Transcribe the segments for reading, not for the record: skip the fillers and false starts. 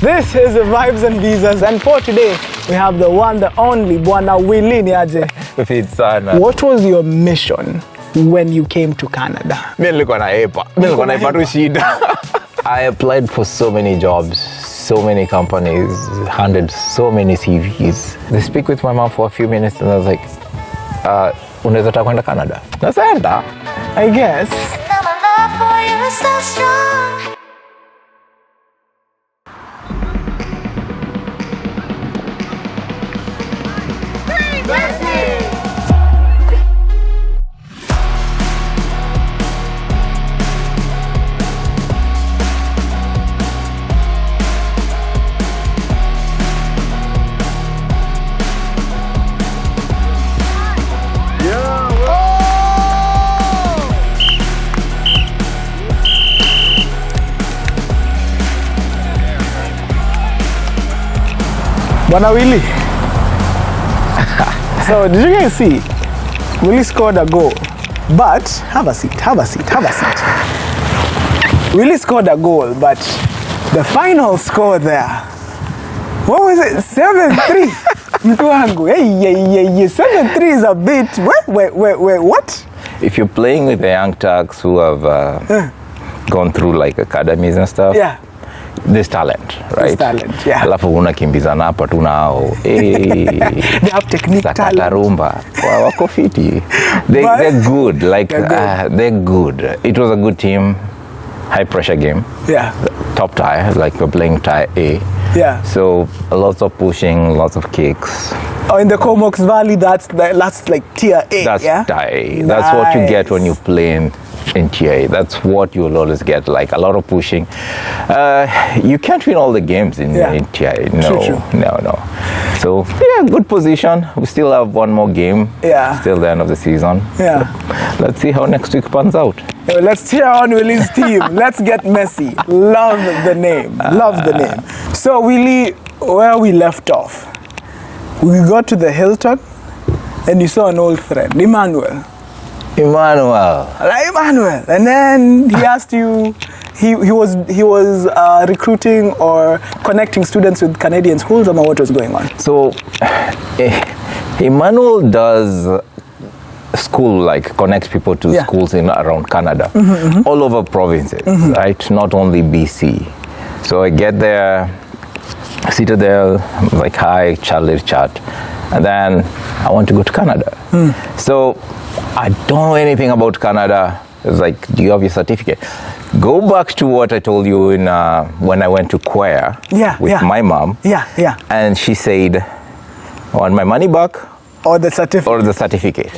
This is Vibes and Visas, and for today we have the one, the only Bwana Willie niaje. What was your mission when you came to Canada? I applied for so many jobs, so many companies, handed so many CVs. They speak with my mom for a few minutes and I was like, unaweza taka kwenda Canada? Nasaenda, I guess. Now my love for you is so strong. Bwana Willie. So did you guys see? Willie scored a goal, but have a seat. Willie scored a goal, but the final score there, what was it? 7-3. Mtu wangu, hey, 7-3 is a bit. Wait, what? if you're playing with the young Turks who have gone through like academies and stuff, yeah, there's talent, right? There's talent, yeah. Alafu unakimbizana hapa tu nao. They have technique, talent. Rumba. Wako fiti. They're good. Like they're good. It was a good team. High pressure game. Yeah. Top tie, like we're playing tie A. Yeah. So lots of pushing, lots of kicks. Oh, in the Comox Valley, that's like tier A. That's yeah? tie A. That's what you get when you play in tier A. That's what you'll always get, like a lot of pushing. You can't win all the games in tier A. No. So yeah, good position. We still have one more game. Yeah. Still the end of the season. Yeah. So let's see how next week pans out. Let's cheer on Willie's team. Let's get messy. Love the name. So Willie, where we left off, we got to the Hilton and you saw an old friend, Emmanuel. And then he asked you, he was recruiting or connecting students with Canadian schools, or what was going on? So Emmanuel does school, like connects people to schools in around Canada, all over provinces, right? Not only BC. So I get there, seated there, like hi, chat, and then I want to go to Canada. So I don't know anything about Canada. It's like, do you have your certificate? Go back to what I told you in when I went to choir with my mom. Yeah. And she said, I want my money back. Or the certificate.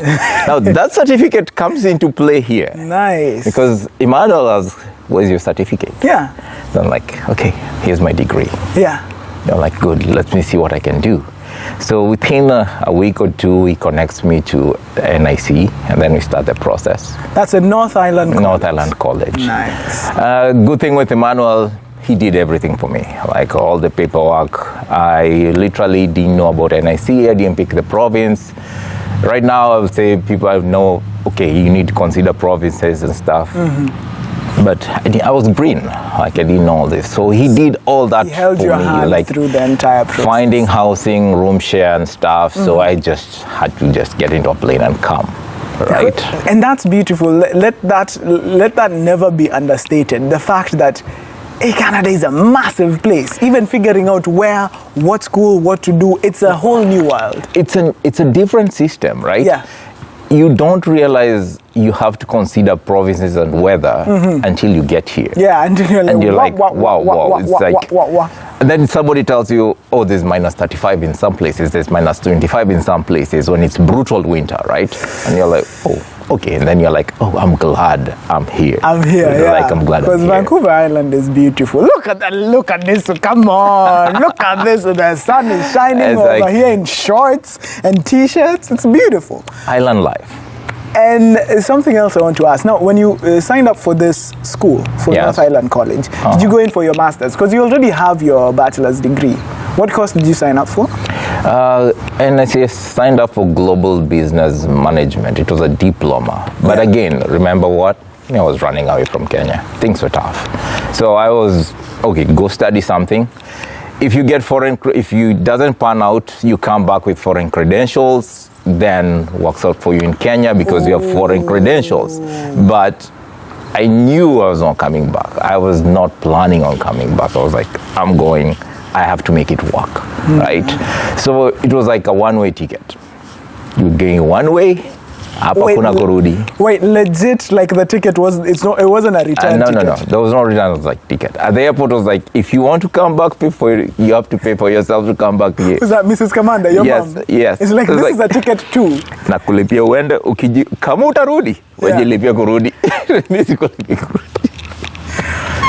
Now that certificate comes into play here. Nice. Because Emmanuel asks, where's your certificate? Yeah. So I'm like, okay, here's my degree. Yeah. They're like, good, let me see what I can do. So within a week or two, he connects me to NIC, and then we start the process. That's a North Island College. Nice. Good thing with Emmanuel, he did everything for me, like all the paperwork. I literally didn't know about NIC, I didn't pick the province. Right now, I would say people know, okay, you need to consider provinces and stuff. But I was green, like I didn't know all this. So he did all that he held for your me, hand like through the entire process. Finding housing, room share and stuff. So I just had to just get into a plane and come. Right. And that's beautiful. Let that never be understated. The fact that Canada is a massive place. Even figuring out where, what school, what to do, it's a whole new world. It's a different system, right? Yeah. You don't realize you have to consider provinces and weather until you get here. Yeah, until you're like, wow. It's like, and then somebody tells you, oh, there's minus 35 in some places, there's minus 25 in some places when it's brutal winter, right? And you're like, oh, okay. And then you're like, oh, I'm glad I'm here. I'm glad I'm here. Because Vancouver Island is beautiful. Look at this, come on. Look at this, the sun is shining over here in shorts and t-shirts. It's beautiful. Island life. And something else I want to ask. Now, when you signed up for this school, for North Island College, did you go in for your master's? Because you already have your bachelor's degree. What course did you sign up for? And I signed up for global business management. It was a diploma. But again, remember what? I was running away from Kenya. Things were tough. So I was, okay, go study something. if you get if you doesn't pan out, you come back with foreign credentials, then works out for you in Kenya because you have foreign credentials. But I knew I was not coming back. I was not planning on coming back. I was like, I'm going, I have to make it work, right? So it was like a one-way ticket. You're going one way, hapa kuna kurudi. Wait, legit, like the ticket wasn't a return no, ticket? No, there was no return, it was like ticket. At the airport, it was like, if you want to come back, you have to pay for yourself to come back here. Was that Mrs. Commander, your mom? Yes. It's like, this is a ticket too. Na kulipia uende, kama utarudi, wajilipia kurudi.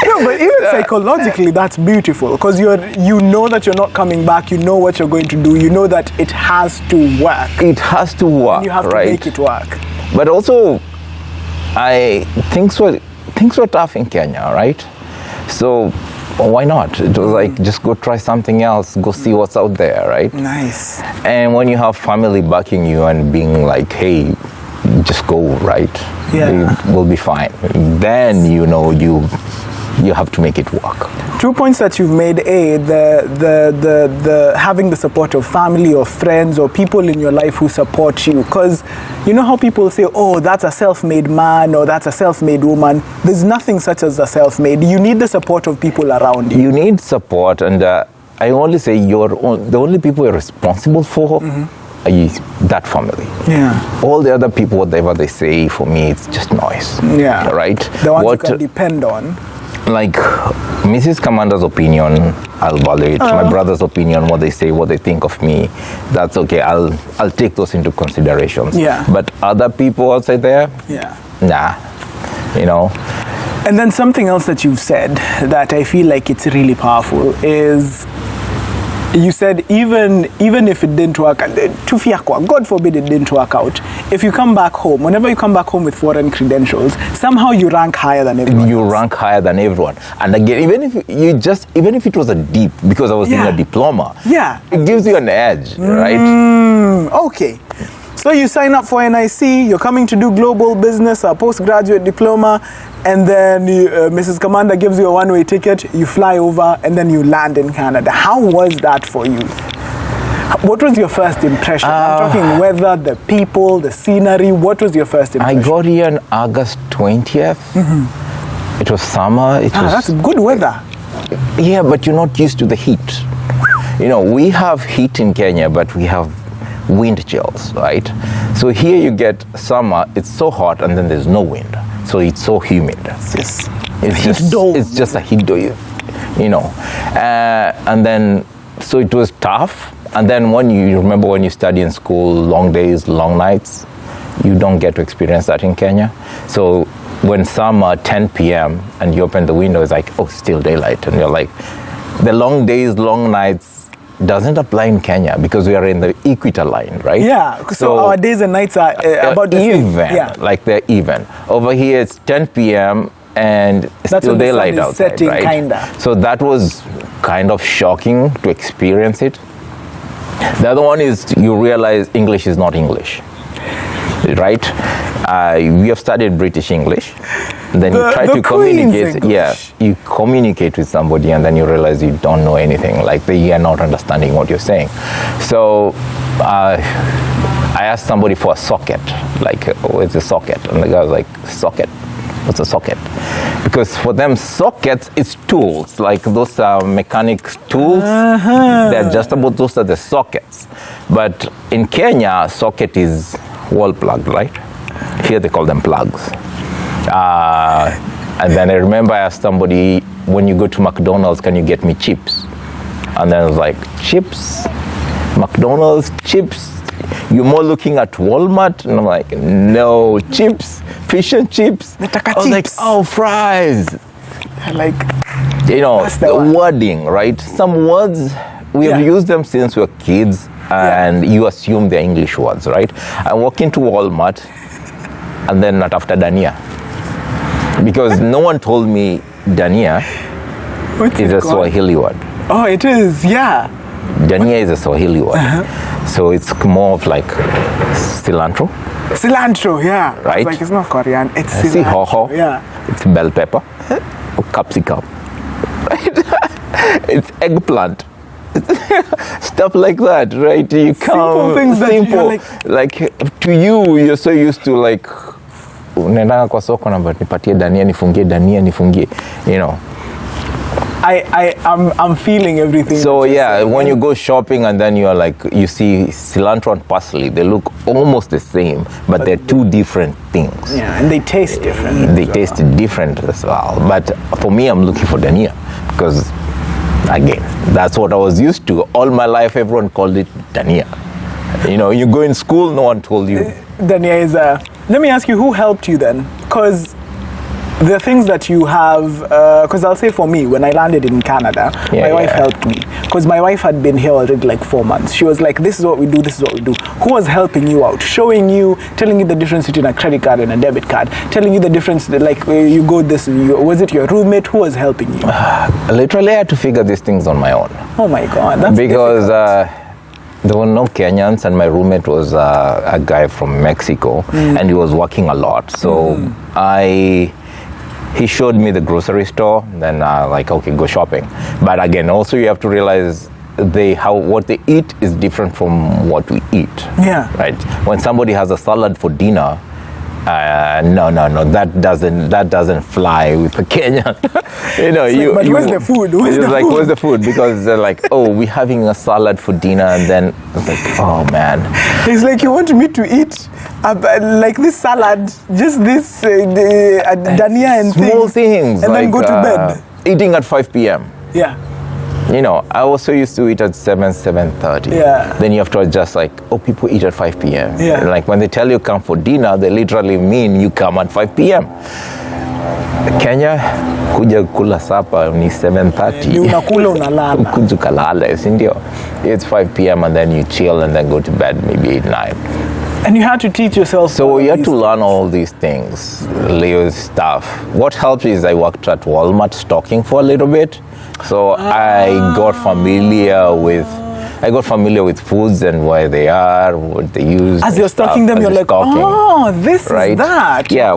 No, but even psychologically, that's beautiful because you know that you're not coming back. You know what you're going to do. You know that it has to work. It has to work, and you have to right? make it work. But also, things were tough in Kenya, right? So why not? It was like, just go try something else. Go see what's out there, right? Nice. And when you have family backing you and being like, hey, just go, right? Yeah. We'll be fine. Then you know you have to make it work. 2 points that you've made: the having the support of family or friends or people in your life who support you. Because you know how people say, "Oh, that's a self-made man" or "That's a self-made woman." There's nothing such as a self-made. You need the support of people around you. You need support, and I only say the only people you're responsible for. Is that family. Yeah. All the other people, whatever they say, for me, it's just noise. Yeah. Right? The ones you can depend on. Like Mrs. Commander's opinion, I'll value it. My brother's opinion, what they say, what they think of me, that's okay. I'll take those into considerations. Yeah. But other people outside there, nah. You know. And then something else that you've said that I feel like it's really powerful is, you said even if it didn't work, God forbid it didn't work out, if you come back home, whenever you come back home with foreign credentials, somehow you rank higher than everyone. You rank higher than everyone. And again, even if it was a deep, because I was doing a diploma, it gives you an edge, right? Okay. So you sign up for NIC, you're coming to do global business, a postgraduate diploma, and then Mrs. Commander gives you a one-way ticket, you fly over, and then you land in Canada. How was that for you? What was your first impression? I'm talking weather, the people, the scenery. What was your first impression? I got here on August 20th. It was summer. That's good weather. Yeah, but you're not used to the heat. You know, we have heat in Kenya, but we have wind chills, right? So here you get summer, it's so hot, and then there's no wind. So it's so humid. It's just a heat dome, you know. And then, so it was tough. And then when you remember when you study in school, long days, long nights, you don't get to experience that in Kenya. So when summer, 10 p.m., and you open the window, it's like, oh, still daylight. And you're like, the long days, long nights doesn't apply in Kenya because we are in the equator line, right? Yeah, so our days and nights are about the even, same. Yeah. Like they're even. Over here, it's 10 p.m. and it's That's still when the daylight sun is outside, setting, right? kinda. So that was kind of shocking to experience it. The other one is you realize English is not English, right? We have studied British English. Then you try to communicate. Yeah, you communicate with somebody, and then you realize you don't know anything. Like they are not understanding what you're saying. So I asked somebody for a socket. Like, where's the socket? And the guy was like, socket? What's a socket? Because for them, sockets is tools, like those mechanic tools. They're just about those are the sockets. But in Kenya, socket is wall plug, right? Here they call them plugs. And then I remember I asked somebody, when you go to McDonald's, can you get me chips? And then I was like, chips? McDonald's, chips? You're more looking at Walmart? And I'm like, no, chips, fish and chips. I was like, oh, fries. Like, you know, the wording, right? Some words, we have used them since we were kids, and you assume they're English words, right? I walk into Walmart, and then not after Dania. Because no one told me Dania is a Swahili word. Oh, it is, yeah. Dania is a Swahili word. So it's more of like cilantro. Cilantro, yeah. Right? Like it's not Korean, it's cilantro. Hoho. Yeah. It's bell pepper or capsicum. Right? It's eggplant. Stuff like that, right? You come Simple things that you're like to you're so used to like unaenda kwa soko na nipatie dania nifungie, you know. I'm feeling everything. So yeah, when you go shopping and then you're like, you see cilantro and parsley, they look almost the same, but they're two different things. Yeah, and they taste different. They taste different as well. But for me, I'm looking for dania because, again, that's what I was used to. All my life, everyone called it dania. You know, you go in school, no one told you. Dania is let me ask you, who helped you then? Because the things that you have, because I'll say for me, when I landed in Canada, my wife helped me. Because my wife had been here already like 4 months. She was like, this is what we do, this is what we do. Who was helping you out? Showing you, telling you the difference between a credit card and a debit card. Telling you the difference, like you go this, was it your roommate? Who was helping you? Literally, I had to figure these things on my own. Oh my God, that's because there were no Kenyans, and my roommate was a guy from Mexico, and he was working a lot. So he showed me the grocery store, then like, okay, go shopping. But again, also you have to realize what they eat is different from what we eat. Yeah. Right. When somebody has a salad for dinner, no, that doesn't fly with the Kenyan. You know, but where's the food? Where's the food? Because they're like, oh, we're having a salad for dinner, and then it's like, oh man. It's like you want me to eat like this salad, just this dania and small things, and like, then go to bed. Eating at 5 p.m. Yeah. You know, I also used to eat at 7:30. Yeah. Then you have to adjust, like, oh, people eat at 5 p.m. Yeah. And like when they tell you come for dinner, they literally mean you come at 5 p.m. Kenya, kuja kula sapa ni 7:30. Ni unakula unalala. Kuja kalala, sindio? It's 5 p.m. and then you chill and then go to bed maybe 8, 9. And you had to teach yourself. So you had to learn all these things, Leo's stuff. What helped is I worked at Walmart stocking for a little bit. So I got familiar with foods and where they are, what they use. As you're stocking them, you're like, oh, this right? is that. Yeah,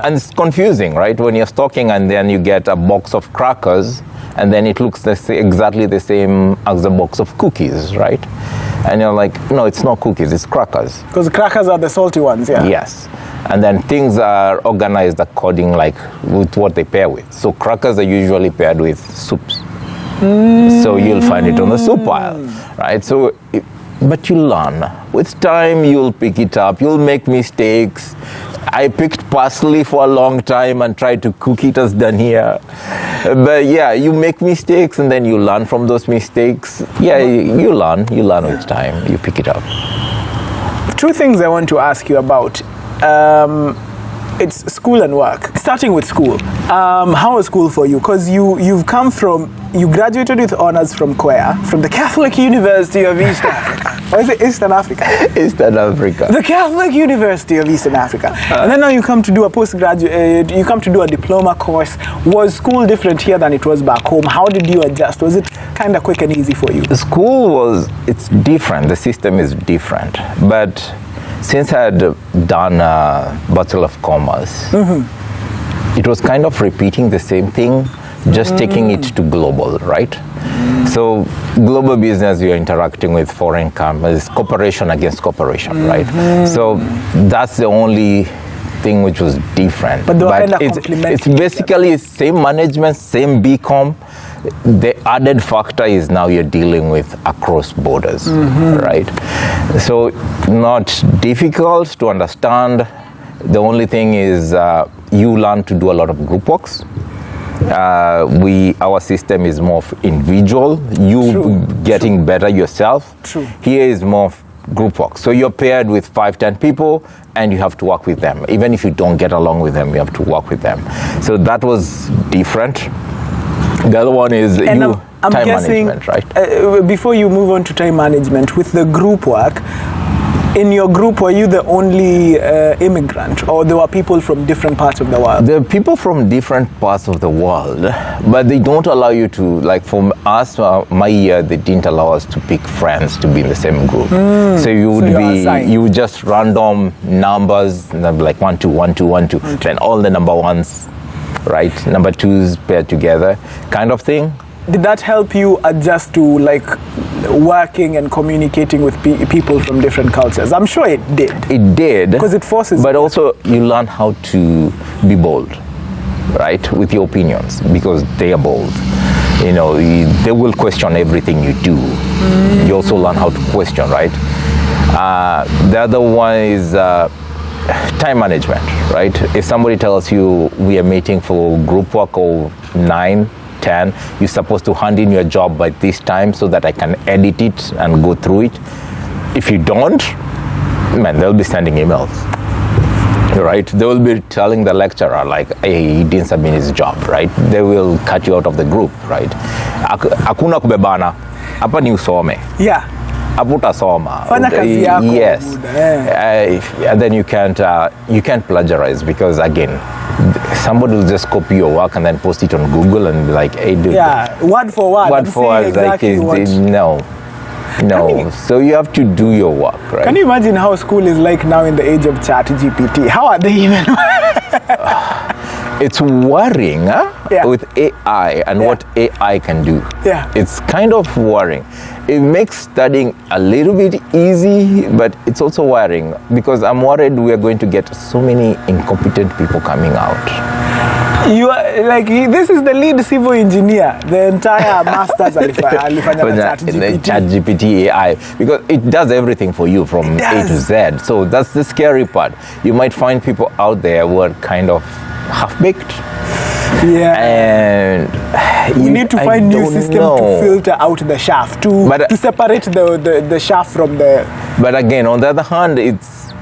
and it's confusing, right? When you're stocking and then you get a box of crackers and then it looks exactly the same as a box of cookies, right? And you're like, no, it's not cookies, it's crackers. Because crackers are the salty ones, yeah. Yes. And then things are organized according like with what they pair with. So crackers are usually paired with soups. So you'll find it on the soup pile, right? So, but you learn. With time, you'll pick it up. You'll make mistakes. I picked parsley for a long time and tried to cook it as dania. But yeah, you make mistakes and then you learn from those mistakes. Yeah, you learn with time. You pick it up. 2 things I want to ask you about. It's school and work. Starting with school. How was school for you? Because you graduated with honors from Kwea, from the Catholic University of East Africa. Or is it Eastern Africa? Eastern Africa. The Catholic University of Eastern Africa. And then now you come to do a postgraduate, you come to do a diploma course. Was school different here than it was back home? How did you adjust? Was it kind of quick and easy for you? It's different. The system is different. But since I had done a Bachelor of Commerce, it was kind of repeating the same thing, just taking it to global, right? So global business, you're interacting with foreign companies, cooperation against cooperation, right? So that's the only thing which was different. But it's basically same management, same BCom. The added factor is now you're dealing with across borders, right? So not difficult to understand. The only thing is you learn to do a lot of group works. Our system is more of individual. Getting better yourself. True. Here is more of group work. So you're paired with 5-10 people and you have to work with them. Even if you don't get along with them, you have to work with them. So that was different. The other one is time management, right? Before you move on to time management, with the group work, in your group, were you the only immigrant, or there were people from different parts of the world? There are people from different parts of the world, but they don't allow you to, like for us, my year, they didn't allow us to pick friends to be in the same group. So you would just random numbers, like 1, 2, 1, 2, 1, 2, then all the number ones, right? Number 2s paired together, kind of thing. did that help you adjust to like working and communicating with people from different cultures? I'm sure it did. It did. Because it forces But you. also you learn how to be bold, right? With your opinions, because they are bold. You know, they will question everything you do. You also learn how to question, right? The other one is time management, right? If somebody tells you we are meeting for group work of 9, 10, you're supposed to hand in your job by this time so that I can edit it and go through it. If you don't, man, they'll be sending emails, right? They will be telling the lecturer like, hey, he didn't submit his job, right? They will cut you out of the group, right? Hakuna kubebana, hapa ni usome. Yeah. Abutasoma. Fanya kazi yako. Yes. And then you can't plagiarize, because again, somebody will just copy your work and then post it on Google and be like, hey, dude. Yeah, word for word. Word for word, exactly no. So you have to do your work, right? Can you imagine how school is like now in the age of Pt2? How are they even? It's worrying Yeah. with AI and what AI can do. Yeah. It's kind of worrying. It makes studying a little bit easy, but it's also worrying, because I'm worried we are going to get so many incompetent people coming out. You are like, this is the lead civil engineer. The entire masters alifanya na ChatGPT AI, because it does everything for you from A to Z. So that's the scary part. You might find people out there who are kind of half-baked. Yeah. And we need to find new system to filter out the shaft, to separate the shaft from the... But again, on the other hand, it's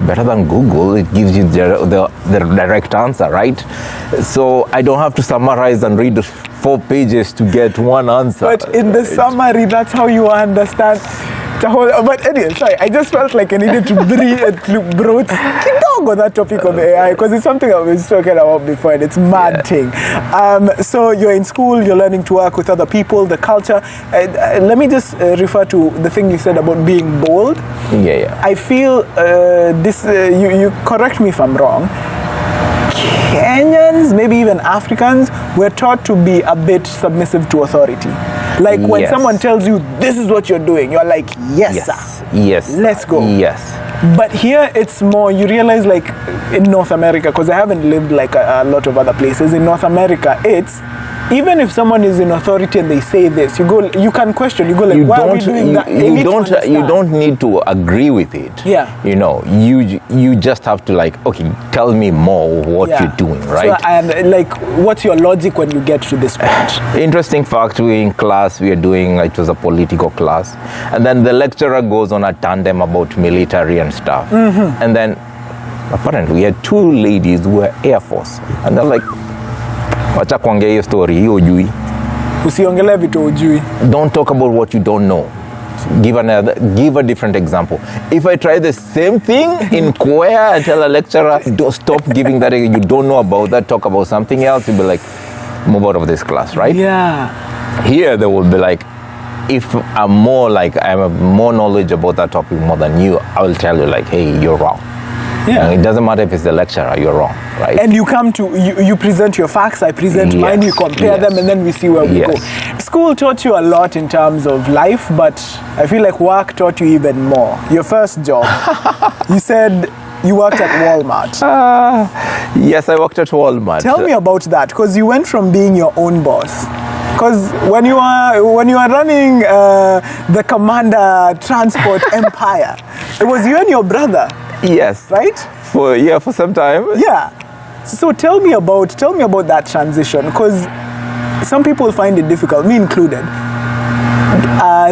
better than Google. It gives you the direct answer, right? So I don't have to summarize and read 4 pages to get one answer. But in the summary, that's how you understand the whole... But anyway, sorry, I just felt like I needed to broach on that topic of AI, because it's something I was talking about before, and it's mad thing. So you're in school, you're learning to work with other people, the culture. Let me just refer to the thing you said about being bold. Yeah. I feel this, you correct me if I'm wrong, Kenyans, maybe even Africans, were taught to be a bit submissive to authority. Like when someone tells you, this is what you're doing, you're like, yes, sir. Yes. Let's go. Yes. But here it's more, you realize, like in North America, because I haven't lived like a lot of other places, in North America, it's, even if someone is in authority and they say this, you can question, you go like, why are we doing that? You don't need to agree with it. Yeah. You know, you just have to like, okay, tell me more what you're doing, right? So, and like, what's your logic when you get to this point? Interesting fact, we in class, we are doing, it was a political class, and then the lecturer goes on a tandem about military and stuff. And then apparently we had 2 ladies who were Air Force, and they're like, wacha kuongea hiyo story, hiyo hujui. Usiongele vitu hujui. Don't talk about what you don't know. Give a different example. If I try the same thing in Korea and tell a lecturer, don't stop giving that, you don't know about that, talk about something else, you'll be like, move out of this class, right? Yeah. Here they will be like, if I'm more knowledge about that topic more than you, I will tell you like, hey, you're wrong. Yeah. And it doesn't matter if it's the lecturer, you're wrong, right? And you come to, you present your facts, I present mine, we compare them, and then we see where we go. School taught you a lot in terms of life, but I feel like work taught you even more. Your first job, you said you worked at Walmart. Yes, I worked at Walmart. Tell me about that, because you went from being your own boss. Because when you are running the Commander Transport Empire, it was you and your brother. Yes. Right? For some time. Yeah. So tell me about that transition, because some people find it difficult, me included,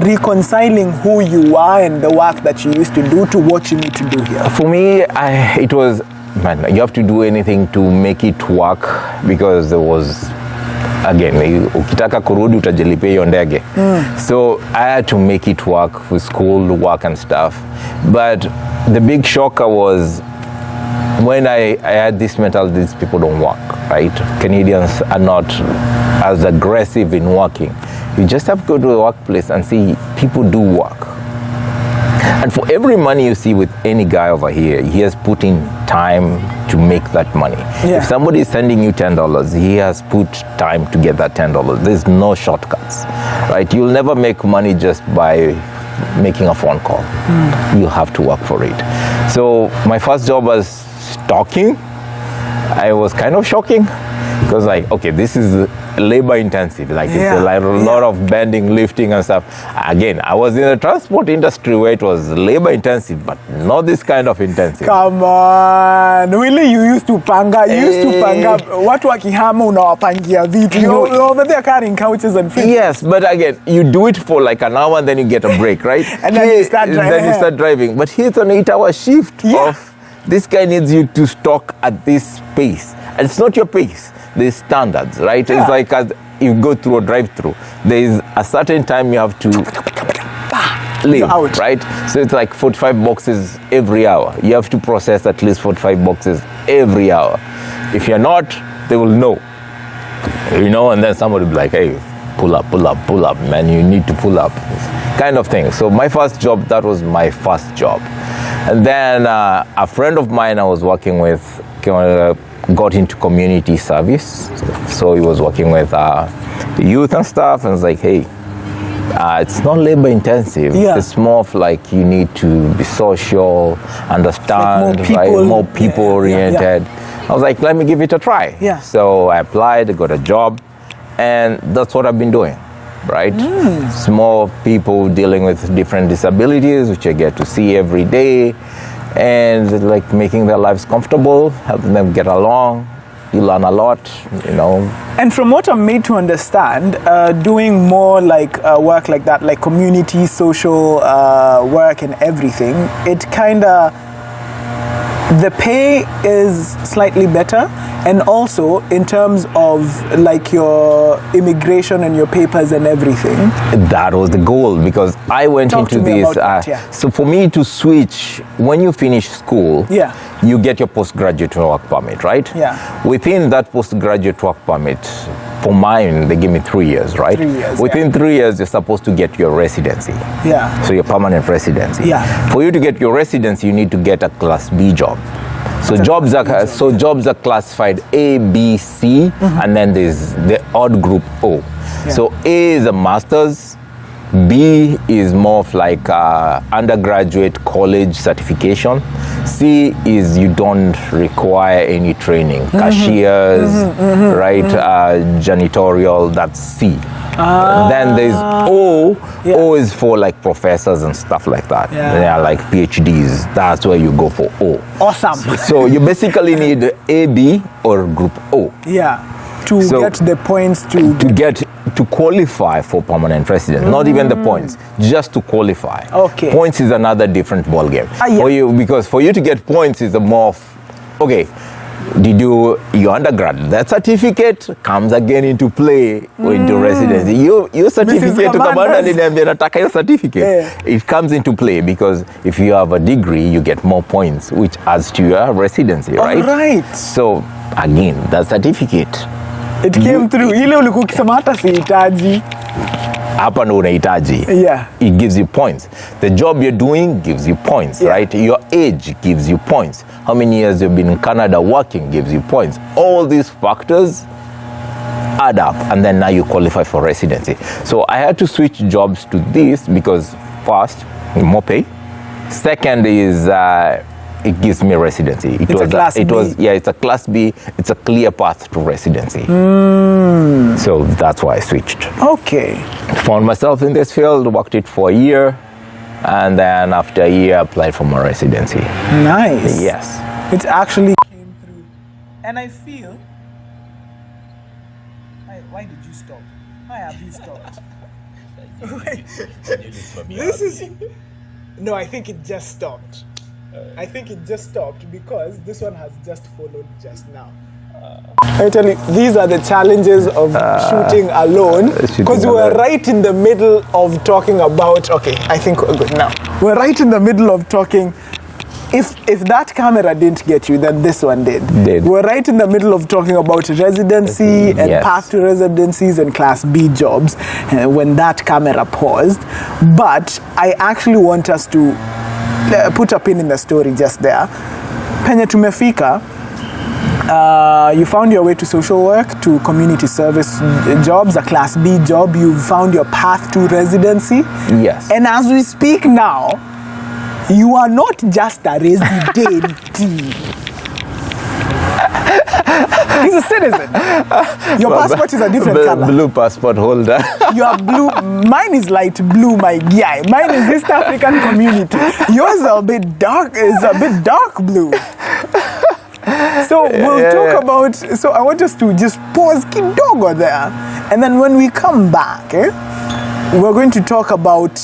reconciling who you are and the work that you used to do to what you need to do here. For me, it was, man, you have to do anything to make it work, because there was, again, ukitaka kurudi utajilipia hiyo ndege. So I had to make it work with school work and stuff. But the big shocker was when I had this mentality, these people don't work, right? Canadians are not as aggressive in working. You just have to go to the workplace and see people do work. And for every money you see with any guy over here, he has put in time to to make that money. Yeah. If somebody is sending you $10, he has put time to get that $10. There's no shortcuts, right? You'll never make money just by making a phone call. You have to work for it. So my first job was stocking. I was kind of shocking because like, okay, this is labor intensive. Like it's a lot of bending, lifting and stuff. Again, I was in the transport industry where it was labor intensive, but not this kind of intensive. Come on, Willie, you used to panga. Watu wakihama unawapangia vitu. You're over there carrying couches and things. Yes, but again, you do it for like an hour and then you get a break, right? And then you start driving. But here's an 8-hour shift of this guy needs you to stock at this pace. And it's not your pace. There's standards, right? Yeah. It's like as you go through a drive-through. There is a certain time you have to leave, right? So it's like 45 boxes every hour. You have to process at least 45 boxes every hour. If you're not, they will know. You know, and then somebody will be like, hey, pull up, man, you need to pull up. Kind of thing. So my first job, that was my first job. And then a friend of mine I was working with got into community service. So he was working with youth and stuff, and it's like, hey, it's not labor intensive. Yeah. It's more of like you need to be social, understand, like more people oriented. I was like, let me give it a try. Yeah. So I applied, got a job, and that's what I've been doing, right? It's more people dealing with different disabilities, which I get to see every day, and like making their lives comfortable, helping them get along. You learn a lot, you know. And from what I'm made to understand, doing more like work like that, like community, social work and everything, it kind of, the pay is slightly better, and also in terms of like your immigration and your papers and everything. That was the goal, because I went into this. So for me to switch, when you finish school, you get your postgraduate work permit, right? Yeah. Within that postgraduate work permit, for mine, they give me 3 years, right? 3 years. Within 3 years, you're supposed to get your residency. Yeah. So your permanent residency. Yeah. For you to get your residency, you need to get a Class B job. So jobs are classified A, B, C, and then there's the odd group O. Yeah. So A is a master's, B is more of like undergraduate college certification. C is you don't require any training. Cashiers, right? Janitorial, that's C. Then there's O. O is for like professors and stuff like that. Yeah, like PhDs. That's where you go for O. Awesome. So you basically need A, B, or group O. Yeah. To get the points to qualify for permanent residence. Not even the points, just to qualify. Okay. Points is another different ball game. For you, because for you to get points is a more okay. Did you your undergrad? That certificate comes again into play into residency. Your certificate to come under your certificate. It comes into play because if you have a degree, you get more points, which adds to your residency, right? All right. So again, that certificate. It came through. Ile ulikuwa ukisema hata sihitaji. Hapa ndo unahitaji. Yeah. It gives you points. The job you're doing gives you points, right? Your age gives you points. How many years you've been in Canada working gives you points. All these factors add up, and then now you qualify for residency. So I had to switch jobs to this because first, more pay. Second is it gives me residency. It's a Class B. It's a clear path to residency. So that's why I switched. Okay. Found myself in this field, worked it for a year, and then after a year, applied for my residency. Nice. Yes. It actually came through. And I feel... Why did you stop? Why have you stopped? This is... No, I think it just stopped. I think it just stopped because this one has just followed just now. I tell you, these are the challenges of shooting alone, because we're right in the middle of talking about, okay, I think we're good now. We're right in the middle of talking. If that camera didn't get you, then this one did. We're right in the middle of talking about residency and path to residencies and Class B jobs when that camera paused. But I actually want us to put a pin in the story just there. Penye tumefika, You found your way to social work, to community service jobs, a Class B job. You found your path to residency. Yes. And as we speak now, you are not just a resident. He's a citizen. Your passport is a different color. Blue passport holder. You are blue. Mine is light blue, my guy. Mine is East African community. Yours is a bit dark. It's a bit dark blue. So we'll talk about. So I want us to just pause kidogo there, and then when we come back, we're going to talk about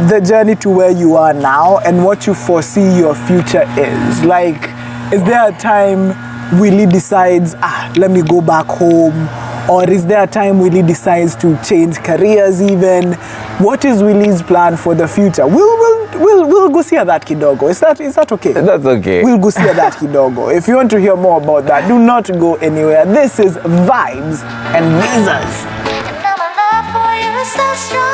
the journey to where you are now and what you foresee your future is. Like, is there a time Willie decides, let me go back home? Or is there a time Willie decides to change careers even? What is Willie's plan for the future? We'll go see that kidogo. Is that okay? That's okay. We'll go see that kidogo. If you want to hear more about that, do not go anywhere. This is Vibes and Visas. Now my love for you is so strong.